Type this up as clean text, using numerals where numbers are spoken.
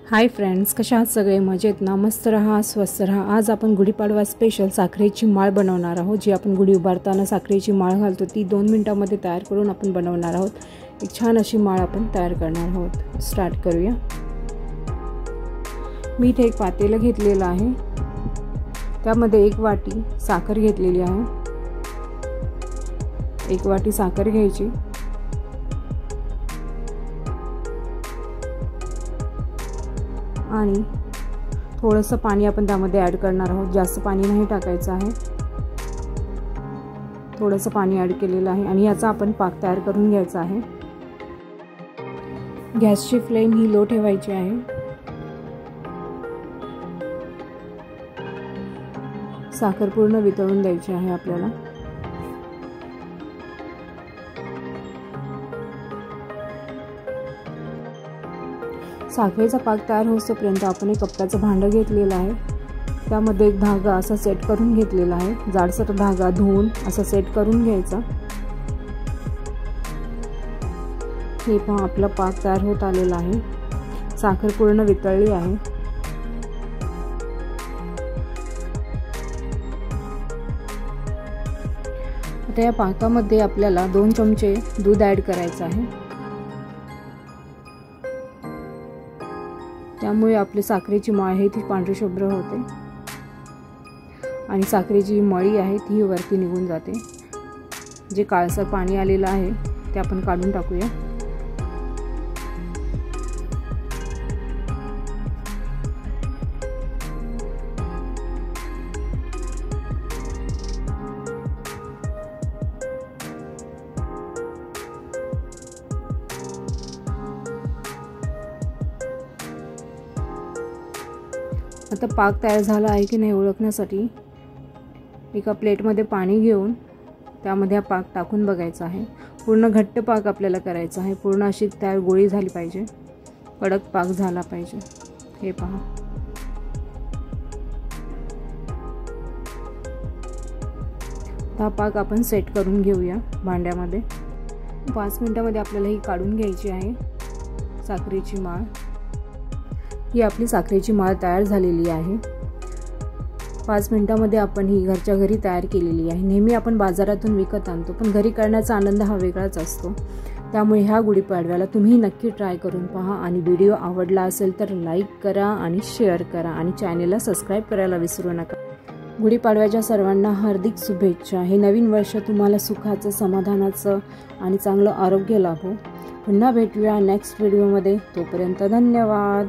Hi friends, कशा आहात सगळे? मजेत ना? मस्त रहा, स्वस्थ रहा। आज आपण गुढीपाडवा स्पेशल साखरेची माळ बनवणार आहोत। जी आपण गुढी उभारताना साखरेची माळ घालतो ती 2 मिनिटांमध्ये तयार करून आपण बनवणार आहोत। एक छान अशी माळ आपण तयार करणार आहोत। स्टार्ट करूया। मी इथे एक पातेलं घेतलेलं आहे, त्यामध्ये 1 वाटी साखर घेतलेली आहे। 1 वाटी साखर घ्यायची आणि थोडंसं पाणी आपण त्यामध्ये ॲड करणार आहोत। जास्त पाणी नाही टाकायचं आहे, थोडंसं पाणी ॲड केलेलं आहे आणि याचा आपण पाक तयार करून घ्यायचा आहे। गॅसची फ्लेम ही लो ठेवायची आहे। साखर पूर्ण वितळून द्यायची आहे आपल्याला। साखरेचा पाक तयार होईपर्यंत आपण एक कप्प्याचं भांडं घेतलेलं आहे, त्यामध्ये एक धागा असा सेट करून घेतलेला आहे। जाडसर धागा धुवून असा सेट करून घ्यायचा। हे पहा, आपला पाक तयार होत आलेला आहे। साखर पूर्ण वितळली आहे। आता या पाकामध्ये आपल्याला 2 चमचे दूध ॲड करायचं आहे, त्यामुळे आपली साखरेची माळ आहे ती पांढरी शुभ्र होते आणि साखरेची मळी आहे ती वरती निघून जाते। जे काळसर पाणी आलेलं आहे ते आपण काढून टाकूया। आता पाक तयार झाला आहे की नाही ओळखण्यासाठी एका प्लेटमध्ये पाणी घेऊन त्यामध्ये हा पाक टाकून बघायचा आहे। पूर्ण घट्ट पाक आपल्याला करायचा आहे। पूर्ण अशी तयार गोळी झाली पाहिजे, कडक पाक झाला पाहिजे। हे पहा, हा पाक आपण सेट करून घेऊया भांड्यामध्ये। 5 मिनिटांमध्ये आपल्याला ही काढून घ्यायची आहे साखरेची माळ। ही आपली साखरेची माळ तयार झालेली आहे। 5 मिनिटांमध्ये आपण ही घरच्या घरी तयार केलेली आहे। नेहमी आपण बाजारातून विकत आणतो, पण घरी करण्याचा आनंद हा वेगळाच असतो। त्यामुळे ह्या गुढीपाडव्याला तुम्ही नक्की ट्राय करून पहा आणि व्हिडिओ आवडला असेल तर लाईक करा आणि शेअर करा आणि चॅनेलला सबस्क्राईब करायला विसरू नका। गुढीपाडव्याच्या सर्वांना हार्दिक शुभेच्छा। हे नवीन वर्ष तुम्हाला सुखाचं, समाधानाचं आणि चांगलं आरोग्य लाभो। पुन्हा भेटूया नेक्स्ट व्हिडिओमध्ये। तोपर्यंत धन्यवाद।